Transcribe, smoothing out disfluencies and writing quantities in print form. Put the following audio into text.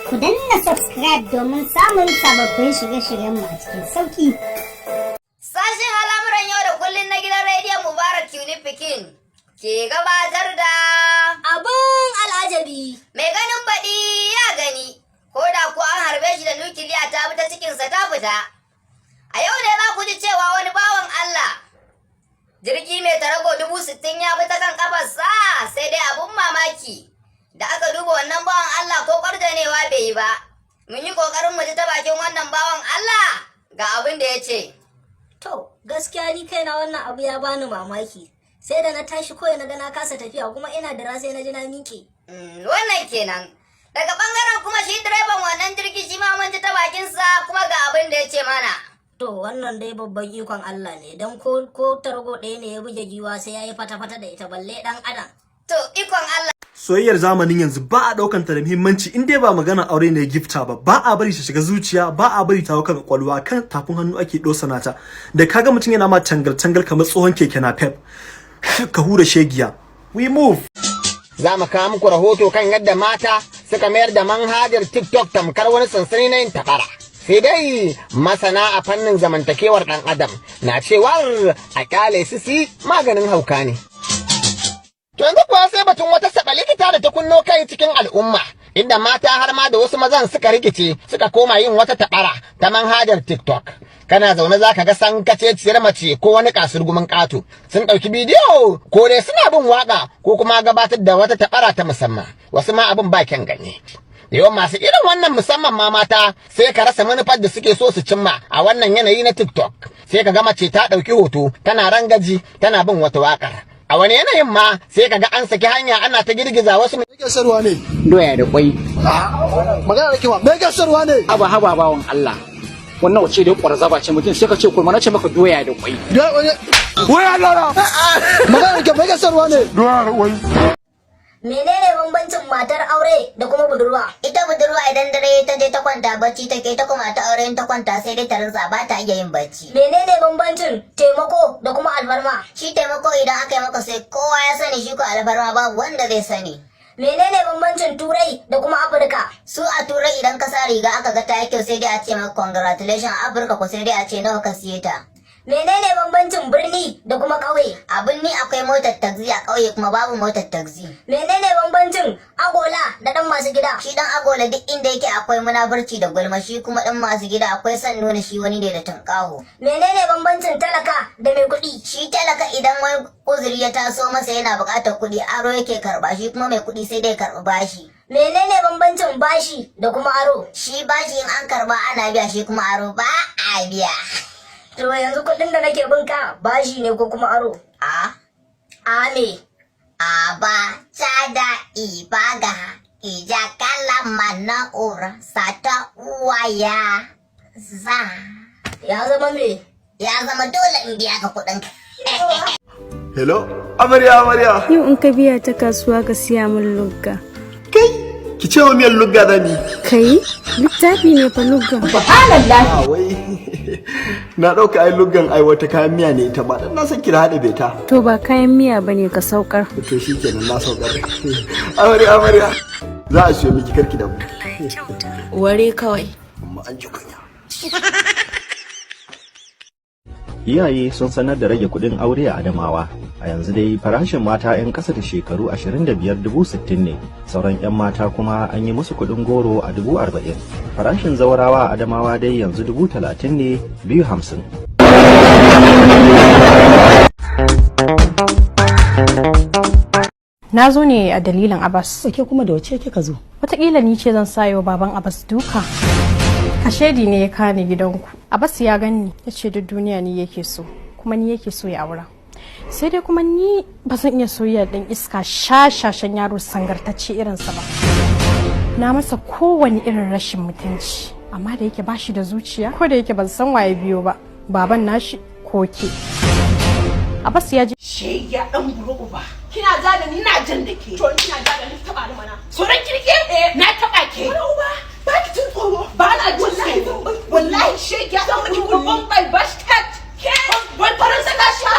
Ku danna subscribe domin samun sababbin shirye-shiryen mu a cikin sauki. Sashen al'amuran yau da kullun na gidan rediyon Mubarak Unifikin ke gabatar da abin al'ajabi. Mai ganin baɗi ya gani, ko da kuwa an harbe shi da nukiliya ta bi ta cikinsa ta fita. A yau ne za ku ji cewa wani bawan Allah, jirgi mai tarago 60,000 ya bi ta kan kafarsa, sai dai abun mamaki. Da aka duba wannan bawan Allah ko ƙwarjanewa bai yi ba. Mun yi ƙoƙarin mu ji ta bakin wannan bawan Allah ga abin da ya ce. To, gaskiya ni kaina wannan abu ya bani mamaki. Sai da na tashi kawai na ga na kasa tafiya kuma ina da sai na ji na miƙe. Wannan kenan. Daga bangaren kuma shi direban wannan jirgi shi ma mun ji ta bakinsa kuma ga abin da ya ce mana. To, wannan dai babban ikon Allah ne, don ko targo ɗaya ne ya buge giwa sai ya yi fata-fata da ita balle ɗan adam. To, ikon Allah. Soyayyar zamanin yanzu ba a daukan ta da muhimmanci in dai ba magana aure ne gifta ba a bari ta shiga zuciya, ba a bari ta hau kan kwalwa, kan tafin hannu ake dosana ta. Da kaga mutum yana ma tangal kamar tsohon keke na pep ka hura shegiya. We move. Za mu kawo muku rahoto kan yadda mata suka mayar da manhajar TikTok tamkar wani sansani na yin tabara. Sai dai masana a fannin zamantakewar ɗan adam na cewar a kyale su maganin hauka ne. To yanzu kuwa sai batun wata sabalikita da ta kunno kai cikin al'umma, inda mata har ma da wasu mazan suka rikice suka koma yin wata tabara ta manhajar TikTok. Kana zaune za ka ga sankaceciyar mace ko wani kasurgumin ƙato sun ɗauki bidiyo ko dai suna bin waƙa ko kuma gabatar da wata tabara ta musamman, wasu ma abin ba kyan ganye. Da yawan masu irin wannan musamman ma mata sai ka rasa manufar da suke so su cimma a wannan yanayi na TikTok. Sai ka ga mace ta ɗauki hoto tana rangaji tana bin wata waƙar. A wani yanayin ma sai kaga an saki hanya ana ta girgiza wasu. Me yake sarwa ne? Doya da kwai. Magana da kiwa. Me yake sarwa ne? Haba bawon Allah. Wannan wace dai kwarzaba ce mutum sai ka ce kurma na ce maka doya da kwai. Wai Allah. Magana da kiwa. Me yake sarwa ne? Doya da kwai. Menene bambancin matar aure da kuma budurwa? Ita budurwa idan dare ta je ta kwanta bacci take, ta kuma ta aure ta kwanta sai dai ta rinsa ba ta iya yin bacci. Menene bambancin taimako da kuma alfarma? Shi taimako idan aka yi maka sai kowa ya sani, shi ko alfarma babu wanda zai sani. Menene bambancin Turai da kuma Afirka? Su a Turai idan ka sa riga aka ga ta yi kyau sai dai a ce maka congratulations, Afirka ko sai dai a ce nawa ka siye ta. Menene bambancin birni da kuma ƙauye? A birni akwai motar taxi, a ƙauye kuma babu motar taxi. Menene bambancin agola da ɗan masu gida? Shi dan agola duk inda yake akwai munafurci da gulma, shi kuma dan masu gida akwai son nuna shi wani ne da tunƙaho. Menene bambancin talaka da mai kuɗi? Shi talaka idan wani uzuri ya taso masa yana buƙatar kuɗi, aro yake karɓa, shi kuma mai kuɗi sai dai karɓi bashi. Menene bambancin bashi da kuma aro? Shi bashi in an karɓa ana biya, shi kuma aro ba a biya. To yanzu kuɗin da nake binka bashi ne ko kuma aro? A me? A ba cada ibaga ija kalama na ura sata uwaya za. Ya zama me? Ya zama dole in biya ka kuɗin. Hello, amarya. Yau in ka biya ta kasuwa ka siya min lugga. Kai, ki ce wa miyar lugga zani. Kai, littafi ne fa lugga. Subhanallah. Wai, na ɗauka ai luggan ai wata kayan miya ne ita ba, dan na san ki da haɗa beta. To ba kayan miya bane ka saukar. To shikenan na saukar. Amarya. Za a siyo miki karki da mu. Ware kawai. Amma an ji kunya. Iyaye sun sanar da rage kuɗin aure a Adamawa. A yanzu dai farashin mata 'yan ƙasa da shekaru 25,60 ne, sauran 'yan mata kuma an yi musu kuɗin goro a 40,000. Farashin zaurawa a Adamawa dai yanzu 30,000 ne, 250. Na zo ne a dalilin Abbas. Ke kuma da wace kika zo? Wataƙila ni ce zan sayo baban Abbas duka. Kashedi ne ya kani gidanku. Abbas ya gani ya ce duk duniya ni yake so, kuma ni yake so ya aura. Sai dai kuma ni ba zan iya soyayya ɗan iska shashashan yaro sangartacce irinsa ba. Na masa kowane irin rashin mutunci, amma da yake bashi da zuciya, ko da yake ban san waye biyo ba, baban nashi ko ke. Abbas ya ji Shi ya dan buru uba. Kina ja da ni na jan da ke. To kina ja da ni taba da mana. Soran kirke? Na taba ke. Buru uba. Ba ki tun tsoro. Ba na jin tsoro. Wallahi shi ya dan miki babban bai bash cat. Ke. Wani faransa gashi a